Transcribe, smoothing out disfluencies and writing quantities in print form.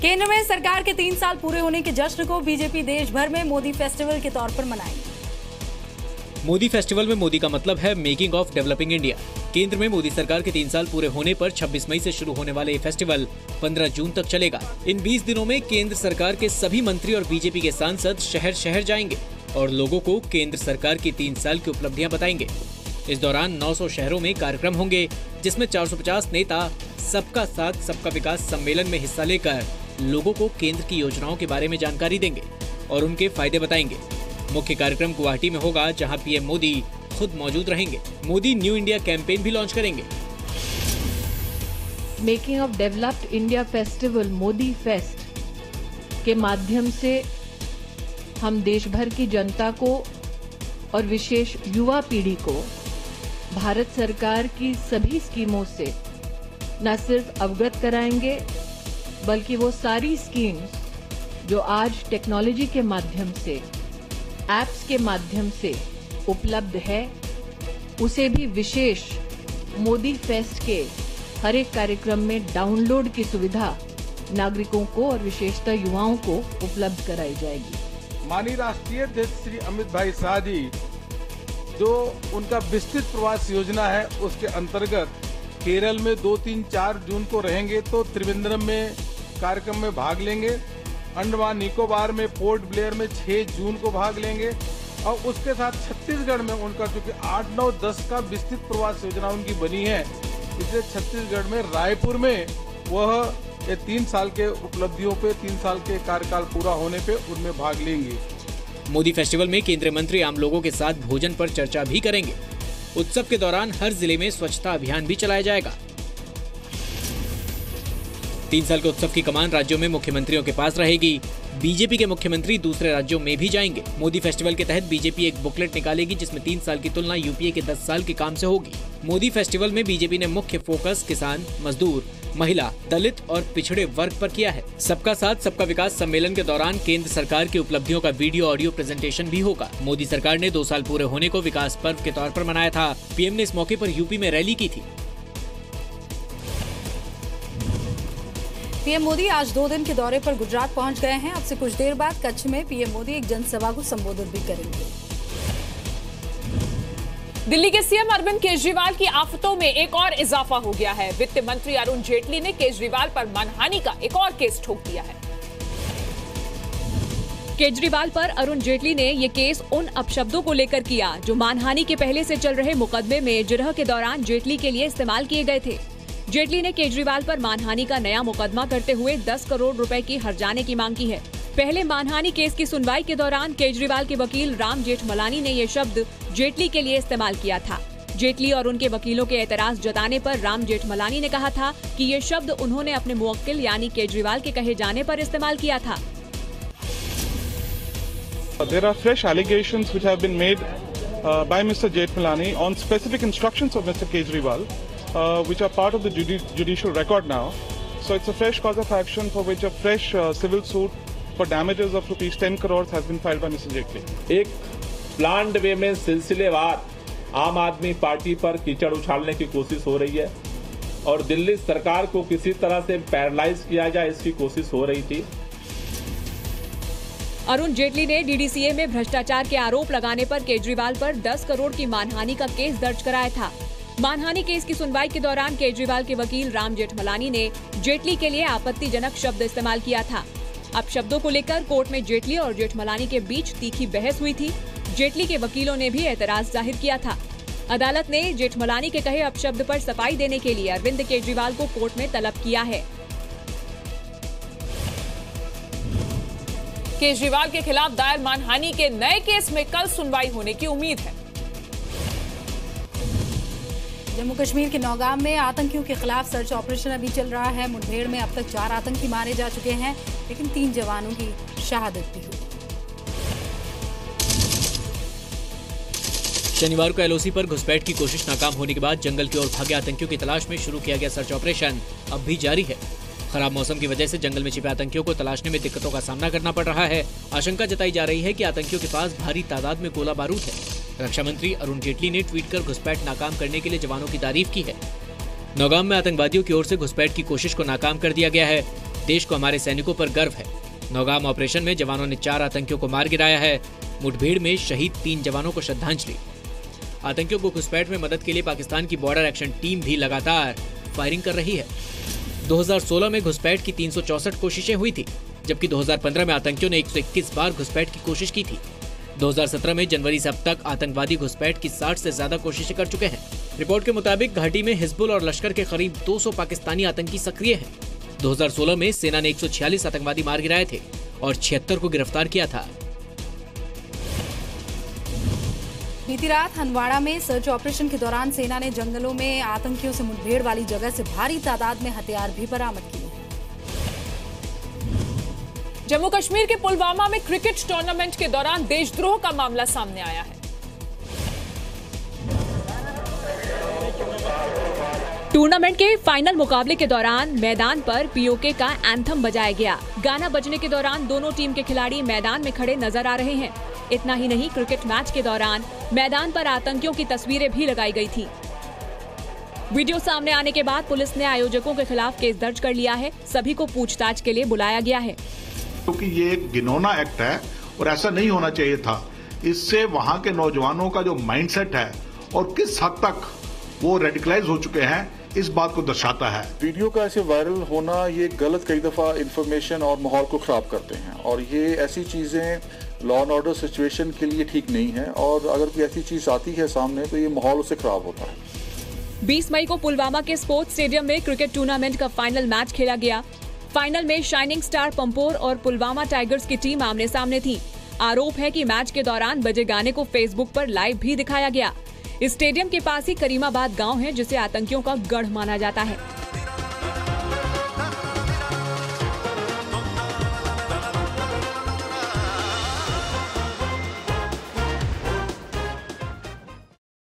केंद्र में सरकार के 3 साल पूरे होने के जश्न को बीजेपी देश भर में मोदी फेस्टिवल के तौर पर मनाएगी। मोदी फेस्टिवल में मोदी का मतलब है मेकिंग ऑफ डेवलपिंग इंडिया। केंद्र में मोदी सरकार के 3 साल पूरे होने पर 26 मई से शुरू होने वाले ये फेस्टिवल 15 जून तक चलेगा। इन 20 दिनों में केंद्र सरकार के सभी मंत्री और बीजेपी के सांसद शहर शहर जाएंगे और लोगों को केंद्र सरकार की 3 साल की उपलब्धियां बताएंगे। इस दौरान 900 शहरों में कार्यक्रम होंगे, जिसमें 450 नेता सबका साथ सबका विकास सम्मेलन में हिस्सा लेकर लोगों को केंद्र की योजनाओं के बारे में जानकारी देंगे और उनके फायदे बताएंगे। मुख्य कार्यक्रम गुवाहाटी में होगा, जहां पीएम मोदी खुद मौजूद रहेंगे। मोदी न्यू इंडिया कैंपेन भी लॉन्च करेंगे। Making of developed India festival Modi fest के माध्यम से हम देश भर की जनता को और विशेष युवा पीढ़ी को भारत सरकार की सभी स्कीमों से न सिर्फ अवगत कराएंगे, बल्कि वो सारी स्कीम्स जो आज टेक्नोलॉजी के माध्यम से, एप्स के माध्यम से उपलब्ध है, उसे भी विशेष मोदी फेस्ट के हर एक कार्यक्रम में डाउनलोड की सुविधा नागरिकों को और विशेषतः युवाओं को उपलब्ध कराई जाएगी। माननीय राष्ट्रीय अध्यक्ष श्री अमित भाई शाह जी जो उनका विस्तृत प्रवास योजना है, उसके अंतर्गत केरल में 2, 3, 4 जून को रहेंगे तो त्रिवेंद्रम में कार्यक्रम में भाग लेंगे। अंडमान निकोबार में पोर्ट ब्लेयर में 6 जून को भाग लेंगे और उसके साथ छत्तीसगढ़ में उनका चूंकि 8, 9, 10 का विस्तृत प्रवास योजना उनकी बनी है, इसलिए छत्तीसगढ़ में रायपुर में वह ये 3 साल के उपलब्धियों पे, 3 साल के कार्यकाल पूरा होने पे उनमें भाग लेंगे। मोदी फेस्टिवल में केंद्रीय मंत्री आम लोगों के साथ भोजन पर चर्चा भी करेंगे। उत्सव के दौरान हर जिले में स्वच्छता अभियान भी चलाया जाएगा। 3 साल के उत्सव की कमान राज्यों में मुख्यमंत्रियों के पास रहेगी। बीजेपी के मुख्यमंत्री दूसरे राज्यों में भी जाएंगे। मोदी फेस्टिवल के तहत बीजेपी एक बुकलेट निकालेगी, जिसमें 3 साल की तुलना यूपीए के 10 साल के काम से होगी। मोदी फेस्टिवल में बीजेपी ने मुख्य फोकस किसान, मजदूर, महिला, दलित और पिछड़े वर्ग पर किया है। सबका साथ सबका विकास सम्मेलन के दौरान केंद्र सरकार की उपलब्धियों का वीडियो ऑडियो प्रेजेंटेशन भी होगा। मोदी सरकार ने 2 साल पूरे होने को विकास पर्व के तौर पर मनाया था। पीएम ने इस मौके पर यूपी में रैली की थी। पीएम मोदी आज 2 दिन के दौरे पर गुजरात पहुंच गए हैं। अब से कुछ देर बाद कच्छ में पीएम मोदी एक जनसभा को संबोधित भी करेंगे। दिल्ली के सीएम अरविंद केजरीवाल की आफतों में एक और इजाफा हो गया है। वित्त मंत्री अरुण जेटली ने केजरीवाल पर मानहानि का एक और केस ठोक दिया है। केजरीवाल पर अरुण जेटली ने ये केस उन अपशब्दों को लेकर किया जो मानहानि के पहले से चल रहे मुकदमे में जिरह के दौरान जेटली के लिए इस्तेमाल किए गए थे। जेटली ने केजरीवाल पर मानहानि का नया मुकदमा करते हुए 10 करोड़ रुपए की हर्जाने की मांग की है। पहले मानहानि केस की सुनवाई के दौरान केजरीवाल के वकील राम जेठमलानी ने ये शब्द जेटली के लिए इस्तेमाल किया था। जेटली और उनके वकीलों के एतराज जताने पर राम जेठमलानी ने कहा था कि ये शब्द उन्होंने अपने मुवक्किल यानी केजरीवाल के कहे जाने पर इस्तेमाल किया था। There are fresh allegations which have been made by Mr. Jethmalani on specific instructions of Mr. Kejriwal, which are part of the judicial record now. So it's a fresh cause of action for which a fresh civil suit for damages of rupees 10 crores has been filed by Mr. Jaitley. एक planned वे में सिलसिलेवार आम आदमी party पर कीचड़ उछालने की कोशिश हो रही है और दिल्ली सरकार को किसी तरह से पैरालाइज किया जाए, इसकी कोशिश हो रही थी। अरुण जेटली ने डीडीसीए में भ्रष्टाचार के आरोप लगाने पर केजरीवाल पर 10 करोड़ की मानहानि का केस दर्ज कराया था। मानहानि केस की सुनवाई के दौरान केजरीवाल के वकील राम जेठमलानी ने जेटली के लिए आपत्तिजनक शब्द इस्तेमाल किया था। अपशब्दों को लेकर कोर्ट में जेटली और जेठमलानी के बीच तीखी बहस हुई थी। जेटली के वकीलों ने भी एतराज जाहिर किया था। अदालत ने जेठमलानी के कहे अपशब्द पर सफाई देने के लिए अरविंद केजरीवाल को कोर्ट में तलब किया है। केजरीवाल के खिलाफ दायर मानहानि के नए केस में कल सुनवाई होने की उम्मीद है। जम्मू कश्मीर के नौगाम में आतंकियों के खिलाफ सर्च ऑपरेशन अभी चल रहा है। मुठभेड़ में अब तक 4 आतंकी मारे जा चुके हैं, लेकिन 3 जवानों की शहादत भी हुई। शनिवार को एलओसी पर घुसपैठ की कोशिश नाकाम होने के बाद जंगल की ओर भागे आतंकियों की तलाश में शुरू किया गया सर्च ऑपरेशन अब भी जारी है। खराब मौसम की वजह से जंगल में छिपे आतंकियों को तलाशने में दिक्कतों का सामना करना पड़ रहा है। आशंका जताई जा रही है कि आतंकियों के पास भारी तादाद में गोला बारूद है। रक्षा मंत्री अरुण जेटली ने ट्वीट कर घुसपैठ नाकाम करने के लिए जवानों की तारीफ की है। नौगाम में आतंकवादियों की ओर से घुसपैठ की कोशिश को नाकाम कर दिया गया है। देश को हमारे सैनिकों पर गर्व है। नौगाम ऑपरेशन में जवानों ने 4 आतंकियों को मार गिराया है। मुठभेड़ में शहीद 3 जवानों को श्रद्धांजलि। आतंकियों को घुसपैठ में मदद के लिए पाकिस्तान की बॉर्डर एक्शन टीम भी लगातार फायरिंग कर रही है। 2016 में घुसपैठ की 364 कोशिशें हुई थी, जबकि 2015 में आतंकियों ने 121 बार घुसपैठ की कोशिश की थी। 2017 में जनवरी से अब तक आतंकवादी घुसपैठ की 60 से ज्यादा कोशिशें कर चुके हैं। रिपोर्ट के मुताबिक घाटी में हिजबुल और लश्कर के करीब 200 पाकिस्तानी आतंकी सक्रिय हैं। 2016 में सेना ने 146 आतंकवादी मार गिराए थे और 76 को गिरफ्तार किया था। बीती रात हंदवाड़ा में सर्च ऑपरेशन के दौरान सेना ने जंगलों में आतंकियों से मुठभेड़ वाली जगह से भारी तादाद में हथियार भी बरामद किए हैं। जम्मू कश्मीर के पुलवामा में क्रिकेट टूर्नामेंट के दौरान देशद्रोह का मामला सामने आया है। टूर्नामेंट के फाइनल मुकाबले के दौरान मैदान पर पीओके का एंथम बजाया गया। गाना बजने के दौरान दोनों टीम के खिलाड़ी मैदान में खड़े नजर आ रहे हैं। इतना ही नहीं, क्रिकेट मैच के दौरान मैदान पर आतंकियों की तस्वीरें भी लगाई गई थी। वीडियो सामने आने के बाद पुलिस ने आयोजकों के खिलाफ केस दर्ज कर लिया है। सभी को पूछताछ के लिए बुलाया गया है। क्योंकि ये एक घिनौना एक्ट है और ऐसा नहीं होना चाहिए था। इससे वहां के नौजवानों का जो माइंडसेट है और किस हद तक वो रेडिकलाइज हो चुके हैं, इस बात को दर्शाता है। वीडियो का ऐसे वायरल होना ये गलत कई दफा इंफॉर्मेशन और माहौल को खराब करते हैं और ये ऐसी चीजें लॉ एंड ऑर्डर सिचुएशन के लिए ठीक नहीं है और अगर कोई ऐसी चीज आती है सामने तो ये माहौल उससे खराब होता है। 20 मई को पुलवामा के स्पोर्ट्स स्टेडियम में क्रिकेट टूर्नामेंट का फाइनल मैच खेला गया। फाइनल में शाइनिंग स्टार पंपोर और पुलवामा टाइगर्स की टीम आमने सामने थी। आरोप है कि मैच के दौरान बजे गाने को फेसबुक पर लाइव भी दिखाया गया। इस स्टेडियम के पास ही करीमाबाद गांव है, जिसे आतंकियों का गढ़ माना जाता है।